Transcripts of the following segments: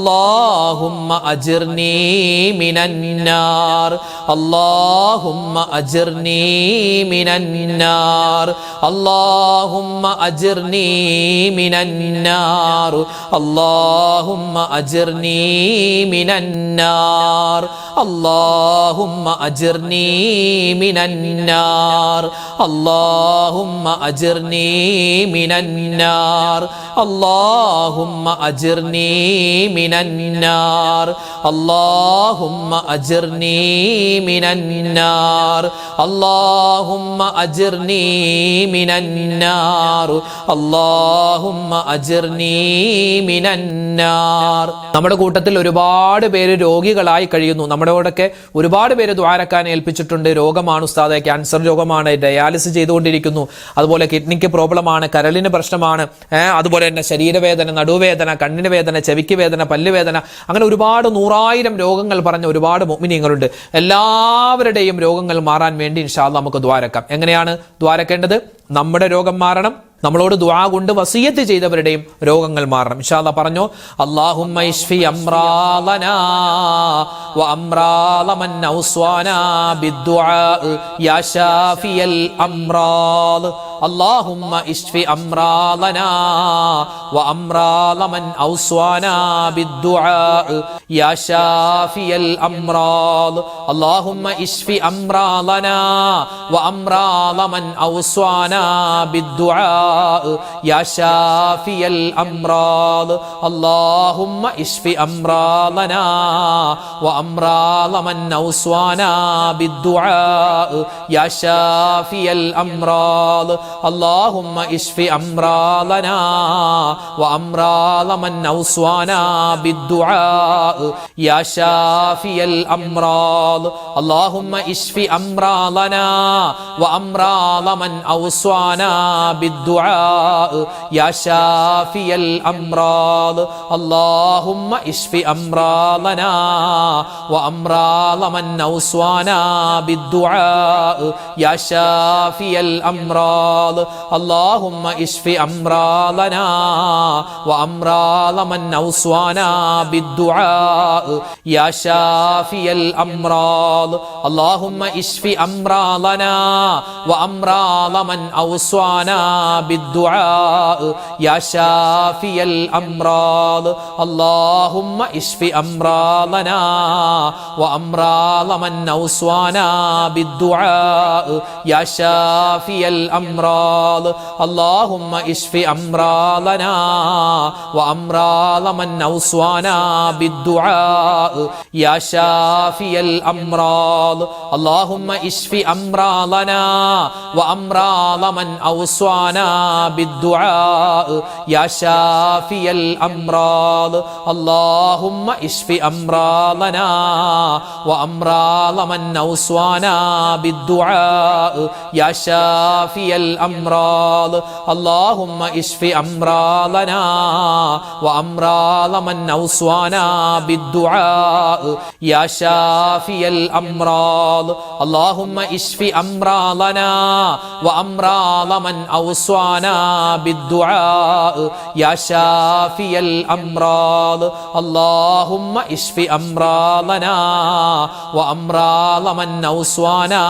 اللهم أجرني من النار اللهم أجرني من النار اللهم أجرني من النار اللهم أجرني من النار اللهم أجرني من النار اللهم أجرني من النار اللهم أجرني من النار اللهم أجرني من النار اللهم أجرني من النار اللهم أجرني من النار. നമ്മുടെ കൂട്ടത്തിൽ ഒരുപാട് പേര് രോഗികളായി കഴിയുന്നു. നമ്മുടെയോടൊക്കെ ഒരുപാട് പേര് ദുആരക്കാൻ ഏൽപ്പിച്ചിട്ടുണ്ട്. രോഗമാണ് ഉസ്താദെ, ക്യാൻസർ രോഗമാണ്, ഡയാലിസിസ് ചെയ്തുകൊണ്ടിരിക്കുന്നു, അതുപോലെ കിഡ്നിക്ക് പ്രോബ്ലമാണ്, കരളിന് പ്രശ്നമാണ്, അതുപോലെ തന്നെ ശരീരവേദന, നടുവേദന, കണ്ണിന് വേദന, ചെവിക്ക് വേദന, പല്ലുവേദന, അങ്ങനെ ഒരുപാട് 100,000 രോഗങ്ങൾ പറഞ്ഞ ഒരുപാട് മുഅ്മിനീങ്ങളുണ്ട്. എല്ലാവരുടെയും രോഗങ്ങൾ മാറാൻ വേണ്ടി ഇൻഷാ അല്ലാഹ് നമുക്ക് ദുആരക്കാം. എങ്ങനെയാണ് ദുആരക്കേണ്ടത്? നമ്മുടെ രോഗം മാറണം, നമ്മളോട് ദുആ കൊണ്ട് വസിയത്ത് ചെയ്തവരുടെയും രോഗങ്ങൾ മാറണം. ഇൻഷാ അല്ലാഹ് പറഞ്ഞോ, അല്ലാഹുമ്മ ഇശ്ഫി അംറാലനാ വ അംറാല മൻ ഔസ്വാനാ ബിദ്ദുആ യാ ശാഫിയൽ അംറാൽ. اللهم اشف أمراضنا وأمراض من أوصانا بالدعاء يا شافي الأمراض. اللهم اشف أمراضنا وأمراض من أوصانا بالدعاء يا شافي الأمراض. اللهم اشف أمراضنا وأمراض من أوصانا بالدعاء يا شافي الأمراض. اللهم اشف أمراضنا وأمراض من أوصانا بالدعاء يا شافي الأمراض. اللهم اشف أمراضنا وأمراض من أوصانا بالدعاء يا شافي الأمراض. اللهم اشف أمراضنا وأمراض من أوصانا بالدعاء يا شافي الأمراض. اللهم اشف أمراضنا وأمراض من أوصانا بالدعاء يا شافي الأمراض. اللهم اشف أمراضنا وأمراض من أوصانا بالدعاء يا شافي الأمراض. اللهم اشف أمراضنا وأمراض من أوصانا بالدعاء يا شافي الأمراض. اللهم اشف أمراضنا وأمراض من أوصانا بالدعاء يا شافي الأمراض. اللهم اشف أمراضنا وأمراض من أوصانا بالدعاء يا شافي الأمراض. اللهم اشف أمراضنا وأمراض من أوصانا بالدعاء يا شافي الأمراض. اللهم اشف أمراضنا وأمراض من أوصانا بالدعاء يا شافي الأمراض. اللهم اشف أمراضنا وأمراض من أوصانا بالدعاء يا شافي الأمراض. اللهم اشف أمراضنا وأمراض من أوصانا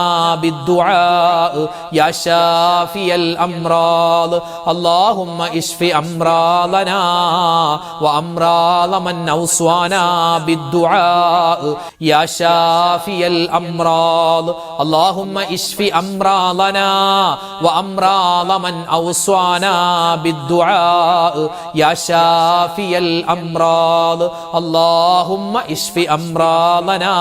بالدعاء يا شافي الأمراض. اللهم اشف أمراضنا وأمراض من أوصانا بالدعاء يا شافي الأمراض. اللهم اشف أمراضنا وأمراض من أوصانا بالدعاء يا شافي الأمراض. اللهم اشف أمراضنا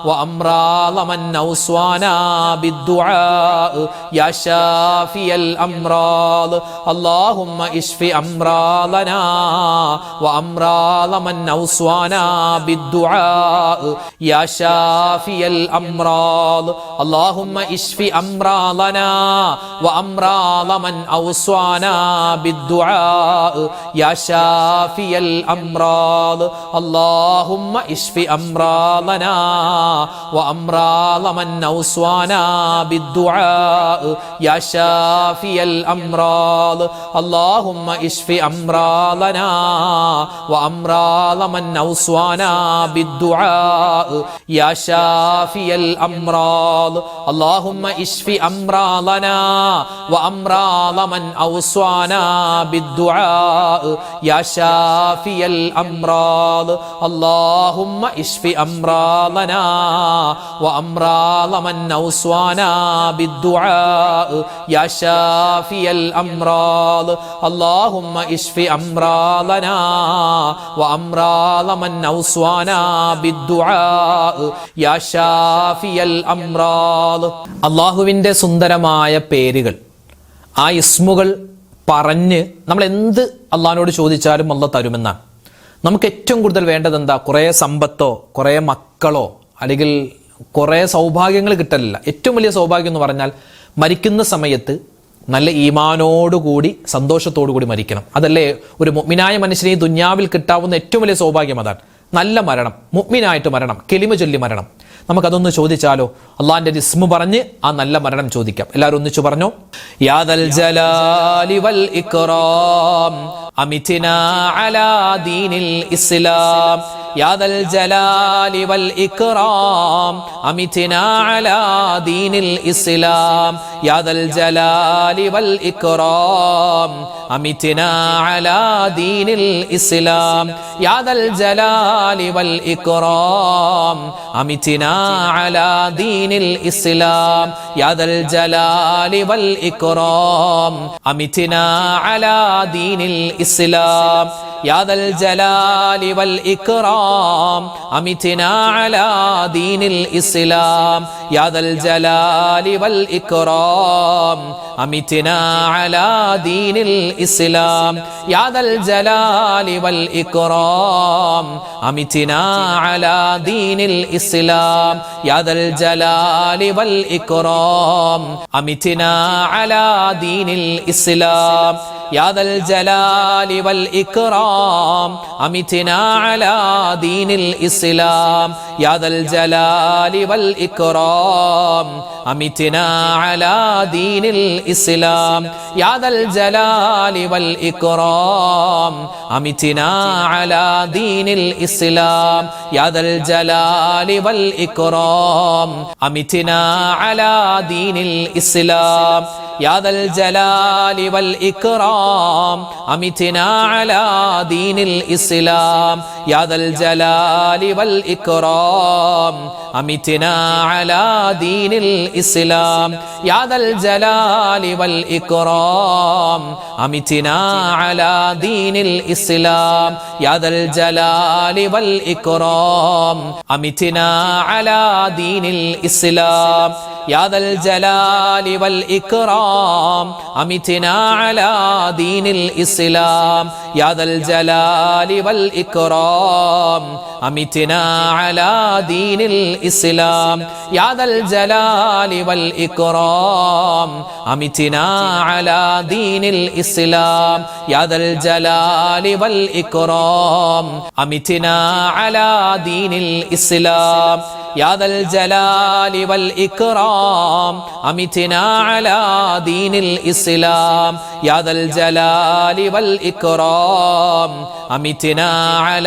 وأمراض من أوصانا بالدعاء يا شافي الأمراض. اللهم اشف أمراضنا وأمراض من أوصانا بالدعاء يا شافي الأمراض. اللهم اشف أمراضنا وأمراض من أوصانا بالدعاء يا شافي الأمراض. اللهم اشف أمراضنا وأمراض من أوصانا بالدعاء يا شافي الأمراض اللهم اشف أمراضنا وأمراض من أوصانا بالدعاء يا شافي الأمراض اللهم اشف أمراضنا وأمراض من أوصانا بالدعاء يا شافي الأمراض اللهم اشف أمراضنا وأمراض من أوصانا بالدعاء يا شافي الأمراض اللهم اشف أمراضنا وأمراض من أوصانا بالدعاء يا شافي الأمراض അള്ളാഹുവിൻ്റെ സുന്ദരമായ പേരുകൾ, ആ ഇസ്മുകൾ പറഞ്ഞ് നമ്മൾ എന്ത് അള്ളാഹിനോട് ചോദിച്ചാലും അള്ളാഹ് തരുമെന്നാണ്. നമുക്ക് ഏറ്റവും കൂടുതൽ വേണ്ടത് എന്താ? കുറേ സമ്പത്തോ കുറേ മക്കളോ അല്ലെങ്കിൽ കുറേ സൗഭാഗ്യങ്ങൾ കിട്ടലില്ല. ഏറ്റവും വലിയ സൗഭാഗ്യം എന്ന് പറഞ്ഞാൽ മരിക്കുന്ന സമയത്ത് നല്ല ഈമാനോടുകൂടി സന്തോഷത്തോടു കൂടി മരിക്കണം. അതല്ലേ ഒരു മുഅ്മിനായ മനുഷ്യനെ ഈ ദുന്യാവിൽ കിട്ടാവുന്ന ഏറ്റവും വലിയ സൗഭാഗ്യം അതാണ്. നല്ല മരണം, മുഅ്മിനായിട്ട് മരണം, കെലിമ ചൊല്ലി മരണം. നമുക്കതൊന്ന് ചോദിച്ചാലോ? അള്ളാഹിന്റെ ഇസ്മു പറഞ്ഞ് ആ നല്ല മരണം ചോദിക്കാം. എല്ലാവരും ഒന്നിച്ചു പറഞ്ഞോ. യാ ദൽ ജലാലി വൽ ഇക്റാം അമിത്നാ അലാ ദീനിൽ ഇസ്ലാം യാ ദൽ ജലാലി വൽ ഇക്റാം അമിത്നാ അലാ ദീനിൽ ഇസ്ലാം യാ ദൽ ജലാലി വൽ ഇക്റാം അമിത്നാ അലാ ദീനിൽ ഇസ്ലാം യാ ദൽ ജലാലി വൽ ഇക്റാം അമിത്നാ അലാ ദീനിൽ ഇസ്ലാം യാ ദൽ ജലാലി വൽ ഇക്റാം അമിത്നാ അലാ ദീനിൽ ഇസ്ലാം യാ ദൽ ജലാലി വൽ ഇക്റാം അമിത്നാ അലാ ദീനിൽ ഇസ്ലാം യാ ദൽ ജലാലി വൽ ഇക്റാം അമിത്നാ അലാ ദീനിൽ ഇസ്ലാം യാ ദൽ ജലാലി വൽ ഇക്റാം അമിത്നാ അലാ ദീനിൽ ഇസ്ലാം യാ ദൽ ജലാലി വൽ ഇക്റാം അമിത്നാ അലാ ദീനിൽ ഇസ്ലാം യാ ദൽ ജലാലി വൽ ഇക്റാം അമിത്നാ അലാ ദീനിൽ ഇസ്ലാം യാ ദൽ ജലാലി വൽ ഇക്റാം അമിത്നാ അലാ ദീനിൽ ഇസ്ലാം യാ ദൽ ജലാലി വൽ ഇക്റാം അമിത്നാ അലാ ദീനിൽ ഇസ്ലാം യാ ദൽ ജലാലി വൽ ഇക്റാം അമിത്നാ അലാ ദീനിൽ ഇസ്ലാം യാ ദൽ ജലാലി വൽ ഇക്റാം അമിത്നാ അലാ ദീനിൽ ഇസ്ലാം യാ ദൽ ജലാലി വൽ ഇക്റാം അമിത്നാ അലാ ദീനിൽ ഇസ്ലാം യാ ദൽ ജലാലി വൽ ഇക്റാം അമിത്നാ അലാ ദീനിൽ ഇസ്ലാം യാ ദൽ ജലാലി വൽ ഇക്റാം അമിത്നാ അലാ ദീനിൽ ഇസ്ലാം യാ ദൽ ജലാലി വൽ ഇക്റാം അമിത്നാ അലാ ദീനിൽ ഇസ്ലാം യാ ദൽ ജലാലി വൽ ഇക്റാം അമിത്നാ അലാ ദീനിൽ ഇസ്ലാം യാ ദൽ ജലാലി വൽ ഇക്റാം അമിത്നാ അലാ ദീനിൽ ഇസ്ലാം യാ ദൽ ജലാലി വൽ ഇക്റാം അമിത്നാ അലാ ദീനിൽ ഇസ്ലാം യാ ദൽ ജലാലി വൽ ഇക്റാം അമിത്നാ അലാ ദീനിൽ ഇസ്ലാം യാ ദൽ ജലാലി വൽ ഇക്റാം അമിത്നാ അലാ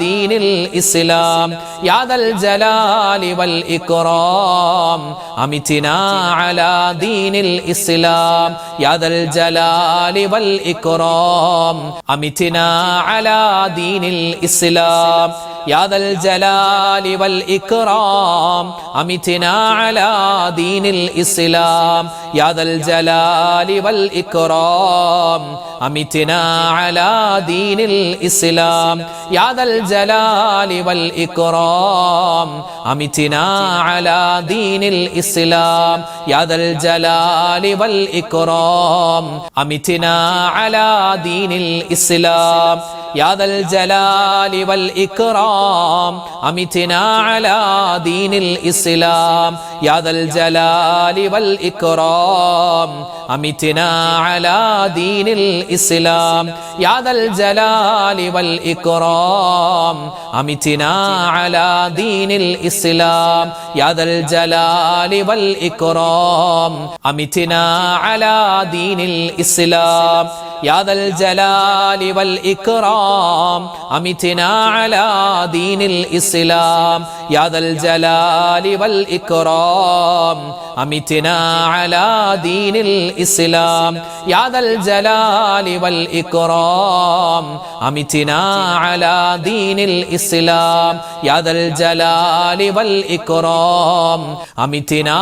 ദീനിൽ ഇസ്ലാം യാ ദൽ ജലാലി വൽ ഇക്റാം അമിത്നാ അലാ ദീനിൽ ഇസ്ലാം യാ ദൽ ജലാലി വൽ ഇക്റാം അമിത്നാ അലാ ദീനിൽ ഇസ്ലാം യാ ദൽ ജലാലി വൽ ഇക്റാം അമിത്നാ അലാ ദീനിൽ ഇസ്ലാം യാ ദൽ ജലാലി വൽ ഇക്റാം അമിത്നാ അലാ ദീനിൽ ഇസ്ലാം യാ ദൽ ജലാലി വൽ ഇക്റാം അമിത്നാ അലാ ദീനിൽ ഇസ്ലാം യാ ദൽ ജലാലി വൽ ഇക്റാം അമിത്നാ അലാ ദീനിൽ ഇസ്ലാം يا ذا الجلال والإكرام أمتنا على دين الإسلام يا ذا الجلال والإكرام أمتنا على دين الإسلام يا ذا الجلال والإكرام أمتنا على دين الإسلام يا ذا الجلال والإكرام أمتنا على دين الإسلام يا ذا الجلال والإكرام أمتنا على دين الإسلام يا ذا الجلال والإكرام أمتنا على دين الإسلام يا ذا الجلال والإكرام أمتنا على دين الإسلام يا ذا الجلال والإكرام أمتنا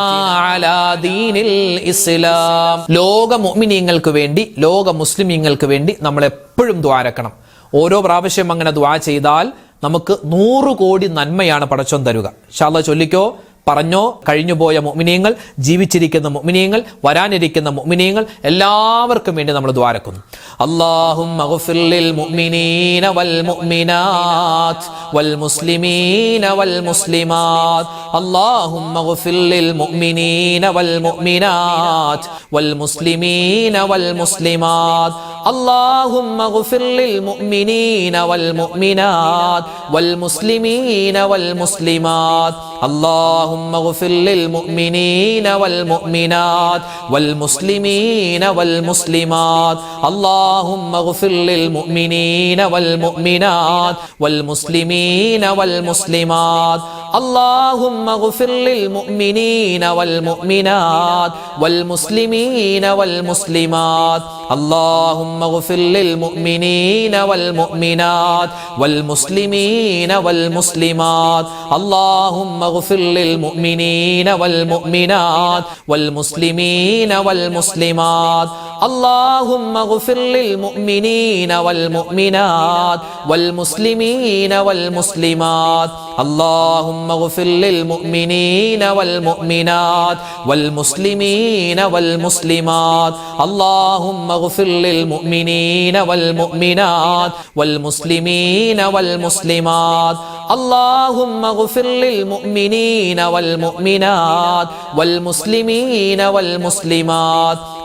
على دين الإسلام ലോക മുഅ്മിനീങ്ങൾക്ക് വേണ്ടി ലോക മുസ്ലിമീങ്ങൾക്ക് വേണ്ടി നമ്മൾ എപ്പോഴും ദുആരക്കണം. ഓരോ പ്രാവശ്യം അങ്ങനെ ദുആ ചെയ്താൽ നമുക്ക് 100 കോടി നന്മയാണ് പടച്ചോൻ തരുക. ഇൻഷാ അല്ലാഹ് ചൊല്ലിക്കോ, പറഞ്ഞോ. കഴിഞ്ഞുപോയ മുഅ്മിനീങ്ങൾ, ജീവിച്ചിരിക്കുന്ന മുഅ്മിനീങ്ങൾ, വരാനിരിക്കുന്ന മുഅ്മിനീങ്ങൾ എല്ലാവർക്കും വേണ്ടി നമ്മൾ ദുആരക്കുന്നു. അല്ലാഹുമ്മഗ്ഫിർ ലിൽ മുഅ്മിനീന വൽ മുഅ്മിനാത്ത് വൽ മുസ്ലിമീന വൽ മുസ്ലിമാത്ത് അല്ലാഹുമ്മഗ്ഫിർ ലിൽ മുഅ്മിനീന വൽ മുഅ്മിനാത്ത് വൽ മുസ്ലിമീന വൽ മുസ്ലിമാത്ത് اللهم اغفر للمؤمنين والمؤمنات والمسلمين والمسلمات اللهم اغفر للمؤمنين والمؤمنات والمسلمين والمسلمات اللهم اغفر للمؤمنين والمؤمنات والمسلمين والمسلمات اللهم اغفر للمؤمنين والمؤمنات والمسلمين والمسلمات اللهم اغفر للمؤمنين والمؤمنات والمسلمين والمسلمات اللهم اغفر للمؤمنين والمؤمنات والمسلمين والمسلمات اللهم اغفر للمؤمنين والمؤمنات والمسلمين والمسلمات اللهم اغفر للمؤمنين والمؤمنات والمسلمين والمسلمات اللهم اغفر للمؤمنين والمؤمنات والمسلمين والمسلمات اللهم اغفر للمؤمنين والمؤمنات والمسلمين والمسلمات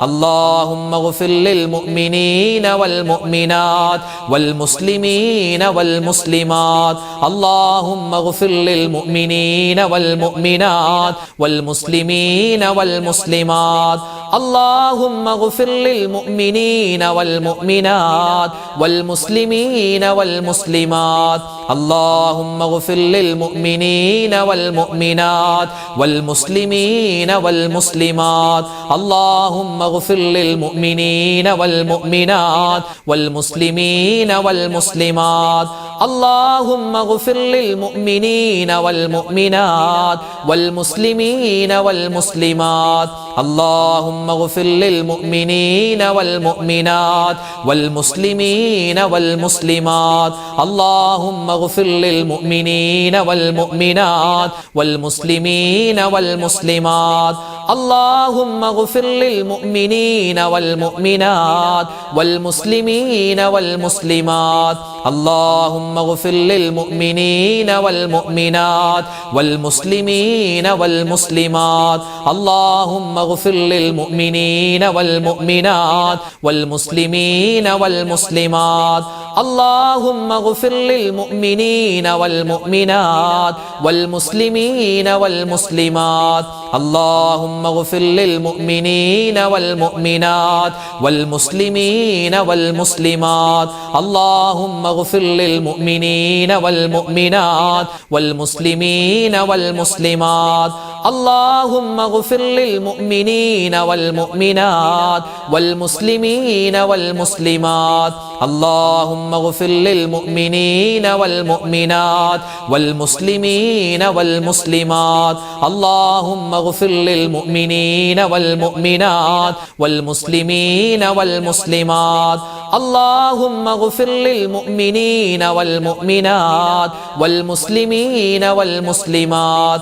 اللهم اغفر للمؤمنين والمؤمنات والمسلمين والمسلمات اللهم اغفر للمؤمنين والمؤمنات والمسلمين والمسلمات اللهم اغفر للمؤمنين والمؤمنات والمسلمين والمسلمات اللهم اغفر للمؤمنين والمؤمنات والمسلمين والمسلمات اللهم اغفر للمؤمنين والمؤمنات والمسلمين والمسلمات اللهم اغفر للمؤمنين والمؤمنات والمسلمين والمسلمات اللهم اغفر للمؤمنين والمؤمنات والمسلمين والمسلمات اللهم اغفر للمؤمنين والمؤمنات والمسلمين والمسلمات اللهم اغفر للمؤمنين والمؤمنات والمسلمين والمسلمات اللهم اغفر للمؤمنين والمؤمنات والمسلمين والمسلمات اللهم اغفر للمؤمنين والمؤمنات والمسلمين والمسلمات اللهم اغفر للمؤمنين والمؤمنات والمسلمين والمسلمات اللهم اغفر للمؤمنين والمؤمنات والمسلمين والمسلمات اللهم اغفر للمؤمنين والمؤمنات والمسلمين والمسلمات اللهم اغفر للمؤمنين والمؤمنات والمسلمين والمسلمات اللهم اغفر للمؤمنين والمؤمنات والمسلمين والمسلمات اللهم اغفر للمؤمنين والمؤمنات والمسلمين والمسلمات اللهم اغفر للمؤمنين والمؤمنات والمسلمين والمسلمات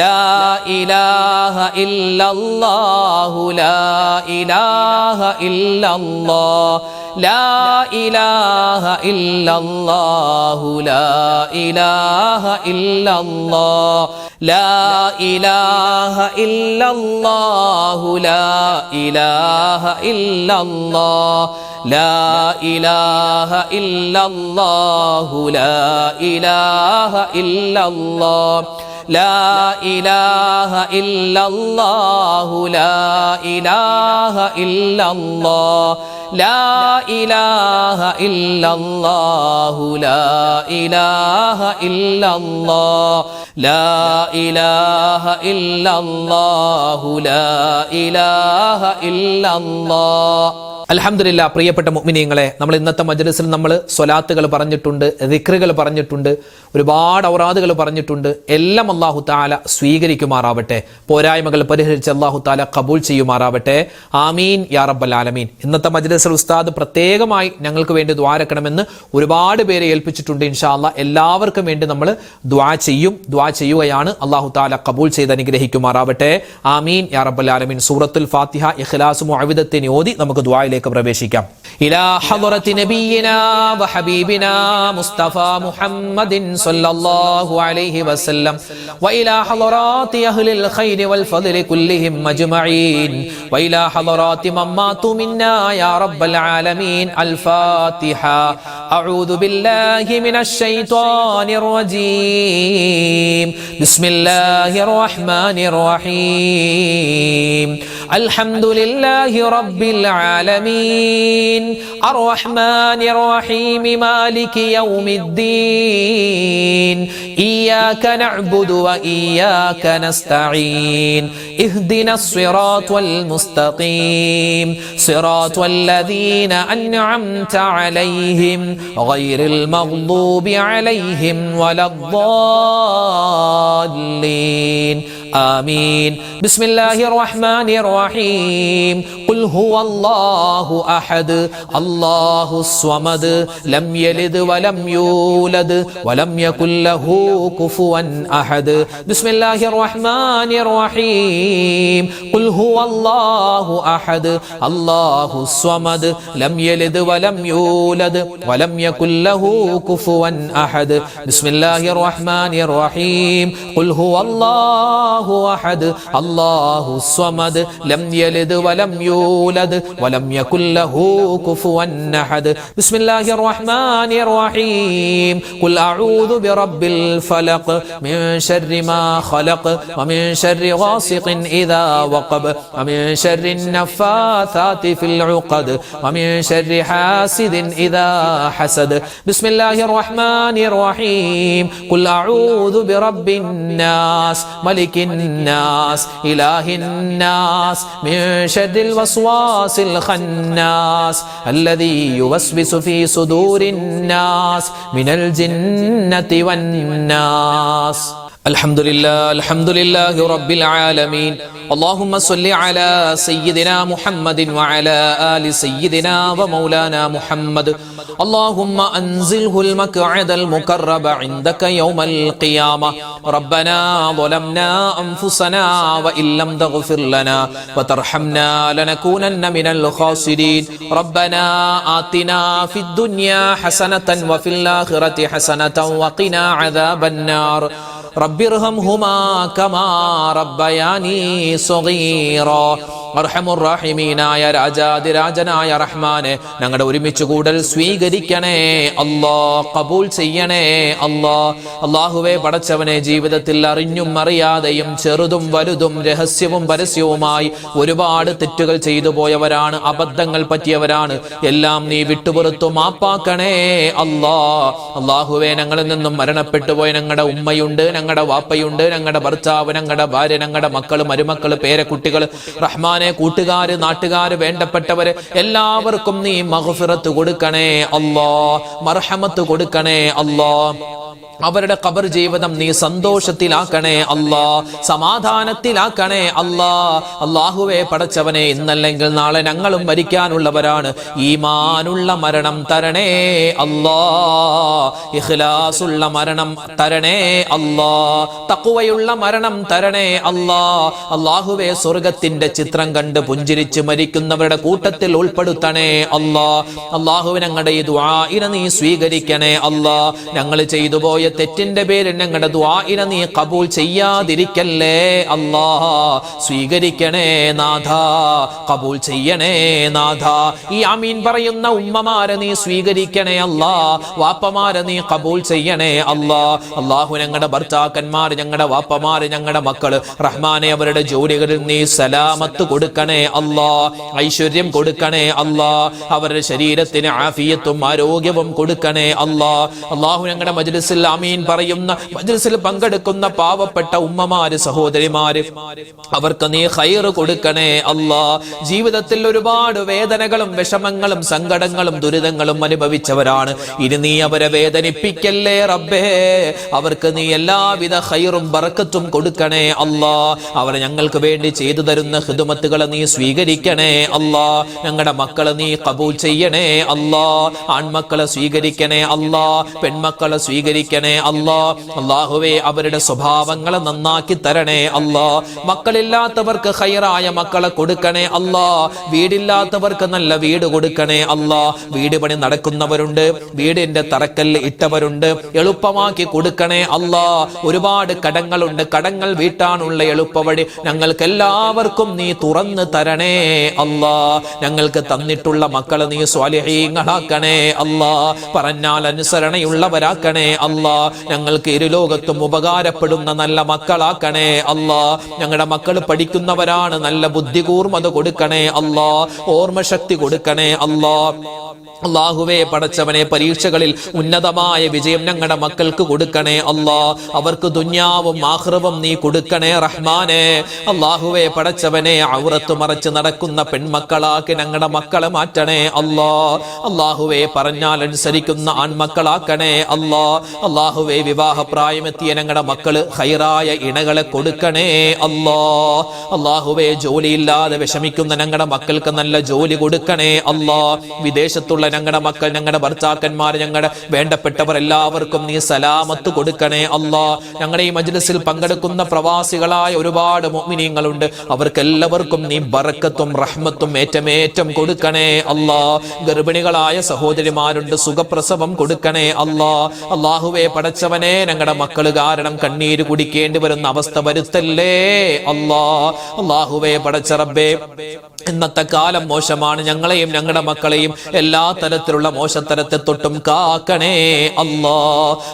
ലാ ഇലാഹ ഇല്ലല്ലാഹു ലാ ഇലാഹ ഇല്ലല്ലാഹ് ലാ ഇലാഹ ഇല്ലല്ലാഹു ലാ ഇലാഹ ഇല്ലല്ലാഹ് ലാ ഇലാഹ ഇല്ലല്ലാഹു ലാ ഇലാഹ ഇല്ലല്ലാഹ് ലാ ഇലാഹ ഇല്ലല്ലാഹു ലാ ഇലാഹ ഇല്ലല്ലാഹ് ലാ ഇലാഹ ഇല്ലല്ലാഹു ലാ ഇലാഹ ഇല്ലല്ലാഹ് ലാ ഇലാഹ ഇല്ലല്ലാഹു ലാ ഇലാഹ ഇല്ലല്ലാഹ് ലാ ഇലാഹ ഇല്ലല്ലാഹു ലാ ഇലാഹ ഇല്ലല്ലാഹ്. അൽഹംദുലില്ലാ, പ്രിയപ്പെട്ട മുഅ്മിനീങ്ങളെ, നമ്മൾ ഇന്നത്തെ മജ്ലിസിൽ നമ്മൾ സ്വലാത്തുകൾ പറഞ്ഞിട്ടുണ്ട്, ദിക്റുകൾ പറഞ്ഞിട്ടുണ്ട്, ഒരുപാട് ഔറാദുകൾ പറഞ്ഞിട്ടുണ്ട്. എല്ലാം അല്ലാഹു തആല സ്വീകരിക്കുമാറാവട്ടെ, പോരായ്മകൾ പരിഹരിച്ച് അല്ലാഹു തആല ഖബൂൽ ചെയ്യുമാറാവട്ടെ. ആമീൻ യാ റബ്ബൽ ആലമീൻ. ഇന്നത്തെ മജ്ലിസിൽ ഉസ്താദ് പ്രത്യേകമായി ഞങ്ങൾക്ക് വേണ്ടി ദുആ രക്കണമെന്ന് ഒരുപാട് പേരെ ഏൽപ്പിച്ചിട്ടുണ്ട്. ഇൻഷാ അല്ലാഹ് എല്ലാവർക്കും വേണ്ടി നമ്മൾ ദുആ ചെയ്യുകയാണ്. അല്ലാഹു തആല ഖബൂൽ ചെയ്ത് അനുഗ്രഹിക്കുമാറാവട്ടെ. ആമീൻ യാ റബ്ബൽ ആലമീൻ. സൂറത്തുൽ ഫാത്തിഹ, ഇഖ്ലാസ്, മുഅവ്വിദത്തിനെ ഓതി നമുക്ക് ദുആയിലേക്ക് പ്രവേശിക്കാം. ഇലാ ഹളറത്തി നബിയിനാ വഹബീബിനാ മുസ്തഫ മുഹമ്മദിൻ സല്ലല്ലാഹു അലൈഹി വസല്ലം വഇലാ ഹളറാത്തി അഹ്ലിൽ ഖൈരി വൽ ഫദ്ലി കുല്ലിഹിം അജ്മഈൻ വഇലാ ഹളറാത്തി മമ്മാതു മിന്നാ യാ റബ്ബൽ ആലമീൻ. അൽ ഫാത്തിഹ. അഊദു ബില്ലാഹി മിനശ് ശൈത്വാനിർ റജീം. ബിസ്മില്ലാഹിർ റഹ്മാനിർ റഹീം. അൽഹംദുലില്ലാഹി റബ്ബിൽ ആലമീൻ അർറഹ്മാനിർ റഹീം മാലികി യൗമിദ്ദീൻ ഇയ്യാക നഅ്ബുദു വ ഇയ്യാക നസ്തഈൻ ഇഹ്ദിനസ് സിറാത്തൽ മുസ്തഖീം സിറാത്തൽ ലദീന അൻഅംത അലൈഹിം ഗൈറിൽ മഗ്ദൂബി അലൈഹിം വലദ്ദാല്ലീൻ. آمين. بسم الله الرحمن الرحيم. قل هو الله أحد الله الصمد لم يلد ولم يولد ولم يكن له كفوا أحد. بسم الله الرحمن الرحيم. قل هو الله أحد الله الصمد لم يلد ولم يولد ولم يكن له كفوا أحد. بسم الله الرحمن الرحيم. قل هو الله أحد الله الصمد لم يلد ولم يولد ولم يكن له كفوا أحد. بسم الله الرحمن الرحيم. قل أعوذ برب الفلق من شر ما خلق ومن شر غاسق إذا وقب ومن شر النفاثات في العقد ومن شر حاسد إذا حسد. بسم الله الرحمن الرحيم. قل أعوذ برب الناس ملك الناس إله الناس من شر الوسواس الخناس الذي يوسوس في صدور الناس من الجنة والناس. الحمد لله رب العالمين. اللهم صل على سيدنا محمد وعلى آل سيدنا ومولانا محمد. اللهم أنزله المقعد المقرب عندك يوم القيامة. ربنا ظلمنا أنفسنا وإن لم تغفر لنا وترحمنا لنكونن من الخاسرين. ربنا آتنا في الدنيا حسنة وفي الآخرة حسنة وقنا عذاب النار. رب ارحمهما كما ربياني صغيرا. അർഹമുർറഹീമീനായ രാജാതിരാജനായ റഹ്മാനെ, ഞങ്ങളുടെ ഒരുമിച്ച് കൂടൽ സ്വീകരിക്കണേ അല്ലാ, ഖബൂൽ ചെയ്യണേ അല്ലാ. അല്ലാഹുവേ പടച്ചവനെ, ജീവിതത്തിൽ അറിഞ്ഞും അറിയാതെയും ചെറുതും വലുതും രഹസ്യവും പരസ്യവുമായി ഒരുപാട് തെറ്റുകൾ ചെയ്തു പോയവരാണ്, അബദ്ധങ്ങൾ പറ്റിയവരാണ്. എല്ലാം നീ വിട്ടുപുറത്തു മാപ്പാക്കണേ അല്ലാ. അല്ലാഹുവേ, ഞങ്ങളിൽ നിന്നും മരണപ്പെട്ടു പോയ ഞങ്ങളുടെ ഉമ്മയുണ്ട്, ഞങ്ങളുടെ വാപ്പയുണ്ട്, ഞങ്ങളുടെ ഭർത്താവ്, ഞങ്ങളുടെ ഭാര്യ, ഞങ്ങളുടെ മക്കള്, മരുമക്കള്, പേരക്കുട്ടികൾ, റഹ്മാനെ, കൂട്ടുകാര്, നാട്ടുകാര്, വേണ്ടപ്പെട്ടവര് എല്ലാവർക്കും നീ മഗ്ഫിറത്ത് കൊടുക്കണേ അല്ലാ, മർഹമത്ത് കൊടുക്കണേ അല്ലാ. അവരുടെ ഖബർ ജീവിതം നീ സന്തോഷത്തിലാക്കണേ അല്ലാ, സമാധാനത്തിലാക്കണേ അല്ലാ. അല്ലാഹുവേ പടച്ചവനെ, ഇന്നല്ലെങ്കിൽ നാളെ ഞങ്ങളും മരിക്കാനുള്ളവരാണ്. ഈമാനുള്ള മരണം തരണേ അല്ലാ, ഇഖ്ലാസുള്ള മരണം തരണേ അല്ലാ, തഖ്വയുള്ള മരണം തരണേ അല്ലാ. അല്ലാഹുവേ സ്വർഗത്തിന്റെ ചിത്രം കണ്ട് പുഞ്ചിരിച്ച് മരിക്കുന്നവരുടെ കൂട്ടത്തിൽ ഉൾപ്പെടുത്തണേ അല്ലാ. അല്ലാഹുവേ ഞങ്ങളുടെ ഈ ദുആഇനെ നീ സ്വീകരിക്കണേ അല്ലാ. ഞങ്ങൾ ചെയ്തു പോയ തെറ്റിന്റെ പേരിൽ ഞങ്ങളുടെ ദുആഇനെ നീ ഖബൂൽ ചെയ്യാതിരിക്കല്ലേ അല്ലാ. സ്വീകരിക്കണേ നാഥ, ഖബൂൽ ചെയ്യണേ നാഥ. ഈ ആമീൻ പറയുന്ന ഉമ്മമാരെ നീ സ്വീകരിക്കണേ അല്ലാ, വാപ്പമാരെ നീ ഖബൂൽ ചെയ്യണേ അല്ലാ. അല്ലാഹു ഞങ്ങളുടെ ഭർത്താക്കന്മാർ, ഞങ്ങളുടെ വാപ്പമാര്, ഞങ്ങളുടെ മക്കള് റഹ്മാനെ, അവരുടെ ജോലികളിൽ നീ സലാമത്ത് കൊടുക്കണേ അല്ലാ, ഐശ്വര്യം കൊടുക്കണേ അല്ലാ. അവരുടെ ശരീരത്തിന് ആഫിയത്തും ആരോഗ്യവും കൊടുക്കണേ അല്ലാ. അല്ലാഹു ഞങ്ങളുടെ മജ്ലിസിൽ ആമീൻ പറയുന്ന, മജ്ലിസിൽ പങ്കെടുക്കുന്ന പാവപ്പെട്ട ഉമ്മമാര്, സഹോദരിമാര്, അവർക്ക് നീ ഖൈർ കൊടുക്കണേ അല്ലാ. ജീവിതത്തിൽ ഒരുപാട് വേദനകളും വിഷമങ്ങളും സങ്കടങ്ങളും ദുരിതങ്ങളും അനുഭവിച്ചവരാണ്. ഇനി നീ അവരെ വേദനിപ്പിക്കല്ലേ റബ്ബേ. അവർക്ക് നീ എല്ലാവിധ ഖൈറും ബറക്കത്തും കൊടുക്കണേ അല്ലാ. അവർ ഞങ്ങൾക്ക് വേണ്ടി ചെയ്തു തരുന്ന ഖിദ്മത്തുകളെ നീ സ്വീകരിക്കണേ അല്ലാ. ഞങ്ങളുടെ മക്കളെ നീ ഖബൂൽ ചെയ്യണേ അല്ലാ. ആൺമക്കളെ സ്വീകരിക്കണേ അല്ലാ, പെൺമക്കളെ സ്വീകരിക്കണേ അല്ലാ. അല്ലാഹുവേ അവരുടെ സ്വഭാവങ്ങളെ നന്നാക്കി തരണേ അല്ലാ. മക്കളില്ലാത്തവർക്ക് ഖൈറായ മക്കളെ കൊടുക്കണേ അല്ലാ. വീടില്ലാത്തവർക്ക് നല്ല വീട് കൊടുക്കണേ അല്ലാ. വീട് പണി നടക്കുന്നവരുണ്ട്, വീടിന്റെ തറക്കല്ല് ഇട്ടവരുണ്ട്, എളുപ്പമാക്കി കൊടുക്കണേ അല്ലാ. ഒരുപാട് കടങ്ങളുണ്ട്, കടങ്ങൾ വീട്ടാനുള്ള എളുപ്പവഴി ഞങ്ങൾക്ക് എല്ലാവർക്കും നീ തുറന്നു തരണേ അല്ലാ. ഞങ്ങൾക്ക് തന്നിട്ടുള്ള മക്കളെ നീ സ്വാലിഹീങ്ങളാക്കണേ അല്ലാ. പറഞ്ഞാൽ അനുസരണയുള്ളവരാക്കണേ അല്ലാ. ഞങ്ങൾക്ക് ഇരുലോകത്തും ഉപകാരപ്പെടുന്ന നല്ല മക്കളാക്കണേ അല്ലാ. ഞങ്ങളുടെ മക്കൾ പഠിക്കുന്നവരാണ്, നല്ല ബുദ്ധി കൂർമ്മത കൊടുക്കണേ അല്ലാ, ഓർമ്മശക്തി കൊടുക്കണേ അല്ലാ. അല്ലാഹുവേ പടച്ചവനെ, പരീക്ഷകളിൽ ഉന്നതമായ വിജയം ഞങ്ങളുടെ മക്കൾക്ക് കൊടുക്കണേ അല്ലാ. അവർക്ക് ദുനിയാവും ആഖിറവും നീ കൊടുക്കണേ റഹ്മാനെ. അല്ലാഹുവേ പടച്ചവനെ, ഔറത്ത് മറച്ച് നടക്കുന്ന പെൺമക്കളാക്കി ഞങ്ങളുടെ മക്കളെ മാറ്റണേ അല്ലാ. അല്ലാഹുവേ പറഞ്ഞാൽ അനുസരിക്കുന്ന ആൺമക്കളാക്കണേ അല്ലാ. അല്ലാഹുവേ വിവാഹപ്രായമെത്തിയ ഞങ്ങളുടെ മക്കള് ഖൈറായ ഇണകളെ കൊടുക്കണേ അല്ലാ. അല്ലാഹുവേ ജോലിയില്ലാതെ വിഷമിക്കുന്ന ഞങ്ങളുടെ മക്കൾക്ക് നല്ല ജോലി കൊടുക്കണേ അല്ലാ. വിദേശത്തുള്ള ഞങ്ങളുടെ മക്കൾ, ഞങ്ങളുടെ ഭർത്താക്കന്മാർ, ഞങ്ങളുടെ വേണ്ടപ്പെട്ടവർ എല്ലാവർക്കും നീ സലാമത്ത് കൊടുക്കണേ അല്ലാ. ഞങ്ങളുടെ ഈ മജ്ലിസിൽ പങ്കെടുക്കുന്ന പ്രവാസികളായ ഒരുപാട് മുഅ്മിനീങ്ങളുണ്ട്, അവർക്കെല്ലാവർക്കും നീ ബറക്കത്തും റഹ്മത്തും ഏറ്റമേറ്റം കൊടുക്കണേ അല്ലാ. ഗർഭിണികളായ സഹോദരിമാരുണ്ട്, സുഖപ്രസവം കൊടുക്കണേ അല്ലാ. അല്ലാഹുവേ പടച്ചവനെ, ഞങ്ങളുടെ മക്കൾ കാരണം കണ്ണീര് കുടിക്കേണ്ടി വരുന്ന അവസ്ഥ വരുത്തല്ലേ അല്ലാ. അല്ലാഹുവേ പടച്ച റബ്ബേ, ഇന്നത്തെ കാലം മോശമാണ്. ഞങ്ങളെയും ഞങ്ങളുടെ മക്കളെയും എല്ലാ തരത്തിലുള്ള മോശത്തരത്തെ തൊട്ടും കാക്കണേ അല്ലാ.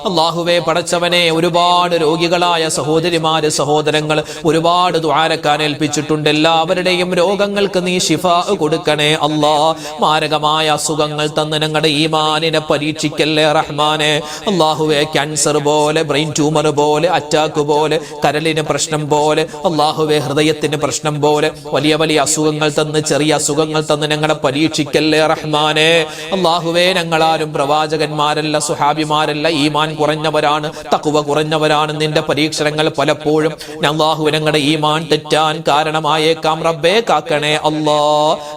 അല്ലാഹുവേ പടച്ചവനെ, ഒരുപാട് രോഗികളായ സഹോദരിമാര്, സഹോദരങ്ങൾ ഒരുപാട് ദുആരക്കാൻ ഏൽപ്പിച്ചിട്ടുണ്ട്. എല്ലാവരുടെയും രോഗങ്ങൾക്ക് നീ ശിഫാ കൊടുക്കണേ അല്ലാ. മാരകമായ അസുഖങ്ങൾ തന്ന് ഞങ്ങളുടെ ഈമാനിനെ പരീക്ഷിക്കല്ലേ റഹ്മാനെ. അല്ലാഹുവേ, ക്യാൻസർ പോലെ, ബ്രെയിൻ ട്യൂമർ പോലെ, അറ്റാക്ക് പോലെ, കരളിന് പ്രശ്നം പോലെ, അല്ലാഹുവേ ഹൃദയത്തിന് പ്രശ്നം പോലെ, വലിയ വലിയ അസുഖങ്ങൾ തന്ന്, ചെറിയ അസുഖങ്ങൾ തന്ന് ഞങ്ങളെ പരീക്ഷിക്കല്ലേ റഹ്മാനെ. അല്ലാഹുവേ, ഞങ്ങളാരും പ്രവാചകന്മാരല്ല, സുഹാബിമാരല്ല, ഈമാൻ കുറഞ്ഞവരാണ്, തഖ്വ കുറഞ്ഞവരാണ്. നിന്റെ പരീക്ഷണങ്ങൾ പലപ്പോഴും അല്ലാഹുവേ ഞങ്ങളുടെ ഈമാൻ തെറ്റാൻ കാരണമായേക്കാം റബ്ബേ. കാക്കണേ അല്ലാ,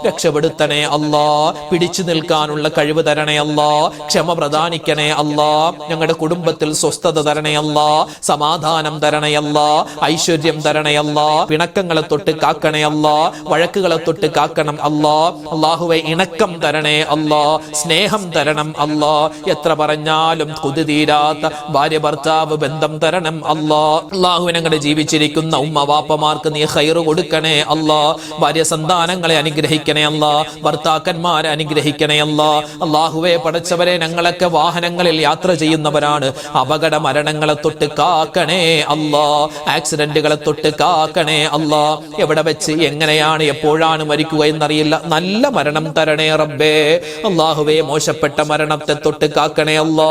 രക്ഷപ്പെടുത്തണേ അല്ലാ, പിടിച്ചു നിൽക്കാനുള്ള കഴിവ് തരണേ അല്ലാ, ക്ഷമ പ്രദാനിക്കണേ അല്ലാ, ഞങ്ങളുടെ കുടുംബത്തിൽ സ്വസ്ഥത തരണേ അല്ലാ, സമാധാനം തരണേ അല്ലാ, ഐശ്വര്യം തരണേ അല്ലാ, പിണക്കങ്ങളെ തൊട്ട് കാക്കണേ അല്ലാ, വഴക്കുകളെ തൊട്ട് കാക്കണം അല്ലാ. അല്ലാഹുവേ, ഇണക്കം തരണേ അല്ലാ, സ്നേഹം തരണം അല്ലാ. എത്ര പറഞ്ഞാലും കൊതി തീരാത്ത ഭാര്യ ഭർത്താവ് ബന്ധം തരണം അല്ലാ. അല്ലാഹു ഞങ്ങളുടെ ജീവിച്ചിരിക്കുന്ന ഉമ്മ വാപ്പമാർക്ക് നീ ഖൈർ കൊടുക്കണേ അല്ലാ. ഭാര്യ സന്താനങ്ങളെ അനുഗ്രഹിക്കണേ അല്ലാ, ഭർത്താക്കന്മാരെ അനുഗ്രഹിക്കണേ അല്ലാ. അല്ലാഹുവേ പടച്ചവരെ, ഞങ്ങളൊക്കെ വാഹനങ്ങളിൽ യാത്ര ചെയ്യുന്നവരാണ്, അപകട മരണങ്ങളെ തൊട്ട് കാക്കണേ അല്ലാ, ആക്സിഡന്റുകളെ തൊട്ട് കാക്കണേ അല്ലാ. എവിടെ വെച്ച് എങ്ങനെയാണ് എപ്പോഴാണ് മരിക്കുക എന്നറിയില്ല, നല്ല മരണം തരണേ റബ്ബേ. അള്ളാഹുവേ മോശപ്പെട്ട മരണത്തെ തൊട്ട് കാക്കണേ അല്ലാ.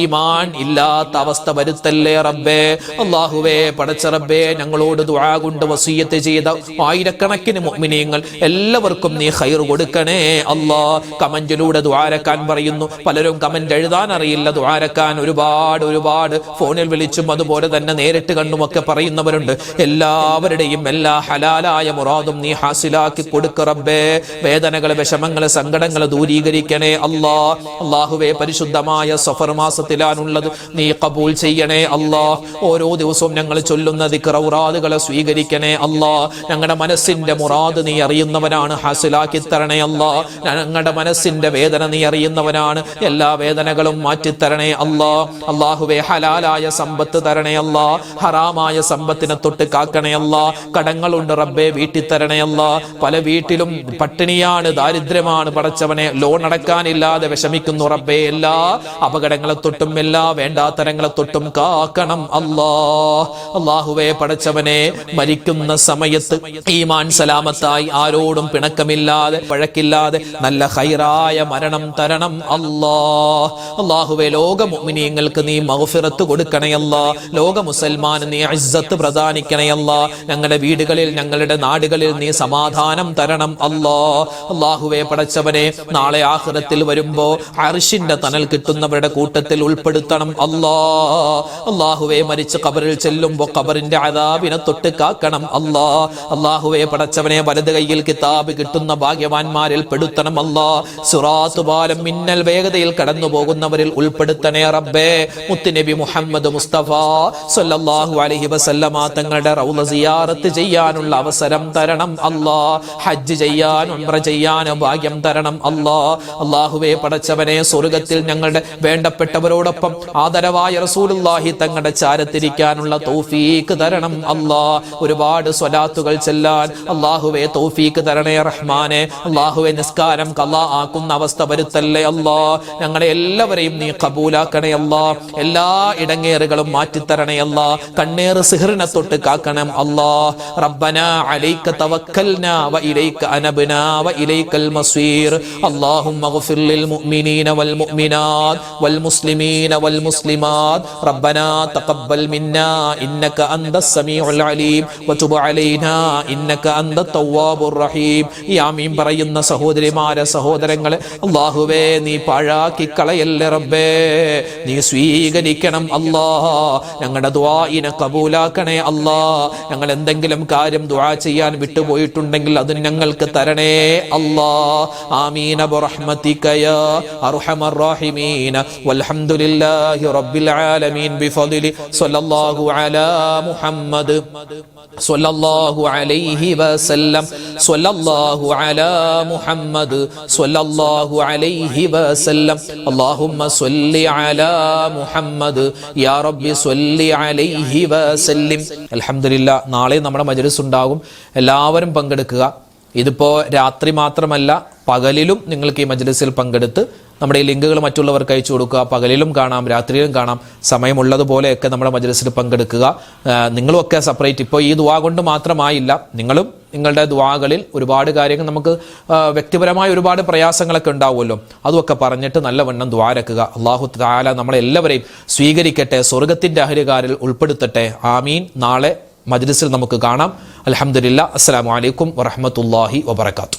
ഈമാൻ ഇല്ലാത്ത അവസ്ഥ വരുത്തല്ലേ റബ്ബേ. അള്ളാഹുവേ പടച്ച റബ്ബേ, ഞങ്ങളോട് ദുആ കൊണ്ട് വസിയ്യത്ത് ചെയ്ത ആയിരക്കണക്കിന് മുഅ്മിനീങ്ങൾ എല്ലാവർക്കും നീ ഖൈർ കൊടുക്കണേ അല്ലാ. കമന്റിലൂടെ ദുആരക്കാൻ പറയുന്നു. പലരും കമന്റ് എഴുതാൻ അറിയില്ല, ദുആരക്കാൻ ഒരുപാട് ഫോണിൽ വിളിച്ചും അതുപോലെ തന്നെ നേരിട്ട് കണ്ടുമൊക്കെ പറയുന്നവരുണ്ട്. എല്ലാവരുടെയും എല്ലാ ഹലാലായ മുറാദും നീ ഹാസിലാക്കി കൊടുക്ക റബ്ബേ. വേദനകളെ, വിഷമങ്ങളെ, സങ്കടങ്ങളെ ദൂരീകരിക്കണേ അല്ലാ. അല്ലാഹുവേ പരിശുദ്ധമായ സഫർ മാസത്തിലാണുള്ളത്, നീ ഖബൂൽ ചെയ്യണേ അല്ലാ. ഓരോ ദിവസവും ഞങ്ങൾ ചൊല്ലുന്ന ദിക്ർ ഔറാദുകളെ സ്വീകരിക്കണേ അല്ലാ. ഞങ്ങളുടെ മനസ്സിന്റെ മുറാദ് നീ അറിയുന്നവനാണ്, ഹാസിലാക്കി തരണേ അല്ലാ. ഞങ്ങളുടെ മനസ്സിന്റെ വേദന നീ അറിയുന്നവനാണ്, എല്ലാ വേദനകളും മാറ്റിത്തരണേ അല്ലാ. അല്ലാഹുവേ ഹലാലായ സമ്പത്ത് തരണേ അല്ലാ. ഹറാമായ സമ്പത്തിനെ തൊട്ട് കാക്കണേ അല്ലാ. കടങ്ങളുണ്ട് റബ്ബേ, വീട്ടിൽ തരണേ അല്ലാ. പല വീട്ടിലും പട്ടിണിയാണ്, ദാരിദ്ര്യമാണ് പടച്ചവനെ, ലോൺ അടക്കാനില്ലാതെ വിഷമിക്കുന്നു റബ്ബേ. എല്ലാ അപകടങ്ങളെ തൊട്ടും എല്ലാ വേണ്ടാത്തരങ്ങളെ തൊട്ടും കാക്കണം അല്ലാ. അല്ലാഹുവേ പടച്ചവനെ, മരിക്കുന്ന സമയത്ത് ഈമാൻ സലാമത്തായി ആരോടും പിണക്കമില്ലാതെ വഴക്കില്ലാതെ നല്ല ഖൈറായ മരണം തരണം അല്ലാ. അല്ലാഹുവേ ലോക മുഅ്മിനീങ്ങൾക്ക് നീ മഗ്ഫിറത്ത് കൊടുക്കണേ അല്ലാ. ലോക മുസൽമാന് നീ ഇസ്സത്ത് പ്രദാനിക്കണേ അല്ലാ. ഞങ്ങളുടെ വീടുകളിൽ, ഞങ്ങളുടെ നാടുകളിൽ നീ സമാധാനം തരണം അല്ലാ. അല്ലാഹുവേ പടച്ചവനെ, നാളെ ആഖിറത്തിൽ വരുമ്പോ അർശിന്റെ തണൽ കിട്ടുന്നവരുടെ കൂട്ടത്തിൽ ഉൾപ്പെടുത്തണം അല്ലാ. അല്ലാഹുവേ മരിച്ച് ഖബറിൽ ചെല്ലുമ്പോ ഖബറിന്റെ അദാബിനെ തൊട്ട് കാക്കണം അല്ലാ. അല്ലാഹുവേ പടച്ചവനെ, വലത് കയ്യിൽ കിതാബ് കിട്ടുന്ന ഭാഗ്യവാന്മാരിൽ പെടുത്തണം അല്ലാ. സിറാത്ത് പാലം മിന്നൽ വേഗതയിൽ കടന്നു പോകുന്നവരിൽ ഉൾപ്പെടുത്തണേ റബ്ബേ. മുത്തുനബി മുഹമ്മദ് മുസ്തഫ സല്ലല്ലാഹു അലൈഹി വസല്ലമ തങ്ങളുടെ റൗള സിയാറത്ത് ചെയ്യാനുള്ള അവസരം തരണം അല്ലാ. ഹജ്ജ് ചെയ്യാൻ, ഉംറ ചെയ്യാൻ ഭാഗ്യം തരണം അല്ലാ. അല്ലാഹുവേ പടച്ചവനെ, സ്വർഗ്ഗത്തിൽ ഞങ്ങളുടെ വേണ്ടപ്പെട്ടവരോടൊപ്പം ആദരവായ റസൂലുള്ളാഹി തങ്ങളുടെ ചാരത്തിരിക്കാനുള്ള തൗഫീഖ് തരണം അല്ലാ. ഒരുപാട് സ്വലാത്തുകൾ ചെല്ലാൻ അല്ലാഹുവേ തൗഫീഖ് തരണേ റഹ്മാനെ. അല്ലാഹുവേ നിസ്കാരം ഖളാ ആക്കുന്ന അവസ്ഥ വരുത്തല്ലേ അല്ലാ. ഞങ്ങളെ എല്ലാവരെയും നീ ഖബൂലാക്കണേ അല്ലാ. എല്ലാ ഇടങ്ങേറുകളും മാറ്റിത്തരണേ അല്ലാ. കണ്ണേറ് സിഹ്റിനെ തൊട്ട് കാക്കണം അല്ലാ. റബ്ബനാ അലൈക തവക്കൽനാ വ ഇലൈക അനബ്നാ വ ഇലൈകൽ മസീർ. അല്ലാഹുമ്മഗ്ഫിർ ലിൽ മുഅ്മിനീന വൽ മുഅ്മിനാത് വൽ മുസ്ലിമീന വൽ മുസ്ലിമാത്. റബ്ബനാ തഖബ്ബൽ മിന്നാ ഇന്നക അന്തസ് സമീഉൽ അലീം വതുബ് അലൈനാ ഇന്നക അന്തത് തവ്വാബുർ റഹീം. ഈ ആമീൻ പറയുന്ന സഹോദരിമാരെ, സഹോദരങ്ങളെ, അല്ലാഹുവേ നീ പാഴാക്കി കളയല്ലേ റബ്ബേ. നീ സ്വീകരിക്കണം അല്ലാ. ഞങ്ങളുടെ ദുആഇനെ കബൂലാക്കണേ അല്ലാ. ഞങ്ങൾ എന്തെങ്കിലും കാര്യം ദുആ ചെയ്യാൻ വിട്ടുപോയിട്ടുണ്ടെങ്കിൽ അത് ഞങ്ങൾക്ക് തരണേ അല്ലാ. ആമീൻ ബിറഹ്മതിക യാ അർഹമർ റഹീമീൻ. വൽഹംദുലില്ലാഹി റബ്ബിൽ ആലമീൻ ബിഫദ്ലി സ്വല്ലല്ലാഹു അലാ മുഹമ്മദ് സ്വല്ലല്ലാഹു അലൈഹി വസല്ലം. സ്വല്ലല്ലാഹു അലാ മുഹമ്മദ് സ്വല്ലല്ലാഹു അലൈഹി വസല്ലം. അല്ലാഹുമ്മ സ്വല്ലി അലാ മുഹമ്മദ് യാ റബ്ബി സ്വല്ലി അലൈഹി വസല്ലിം. അൽഹംദുലില്ലാ, നാളെ നമ്മുടെ മജ്‌ലിസ് ഉണ്ടാകും. എല്ലാവരും പങ്കെടുക്കുക. ഇതിപ്പോ രാത്രി മാത്രമല്ല, പകലിലും നിങ്ങൾക്ക് ഈ മജ്‌ലിസിൽ പങ്കെടുത്ത് നമ്മുടെ ഈ ലിങ്കുകൾ മറ്റുള്ളവർക്ക് അയച്ചു കൊടുക്കുക. പകലിലും കാണാം, രാത്രിയിലും കാണാം. സമയമുള്ളതുപോലെയൊക്കെ നമ്മുടെ മജ്‌ലിസിൽ പങ്കെടുക്കുക. നിങ്ങളുമൊക്കെ സെപ്പറേറ്റ്, ഇപ്പോൾ ഈ ദുആ കൊണ്ട് മാത്രമായില്ല, നിങ്ങളും നിങ്ങളുടെ ദുആകളിൽ ഒരുപാട് കാര്യങ്ങൾ, നമുക്ക് വ്യക്തിപരമായ ഒരുപാട് പ്രയാസങ്ങളൊക്കെ ഉണ്ടാവുമല്ലോ, അതുമൊക്കെ പറഞ്ഞിട്ട് നല്ലവണ്ണം ദുആരക്കുക. അല്ലാഹു തആല നമ്മളെല്ലാവരെയും സ്വീകരിക്കട്ടെ, സ്വർഗ്ഗത്തിന്റെ അഹ്ലുകാരിൽ ഉൾപ്പെടുത്തട്ടെ. ആമീൻ. നാളെ മജ്‌ലിസിൽ നമുക്ക് കാണാം. അൽഹംദുലില്ലാ. അസ്സലാമു അലൈക്കും വറഹ്മത്തുള്ളാഹി വബറകാതുഹു.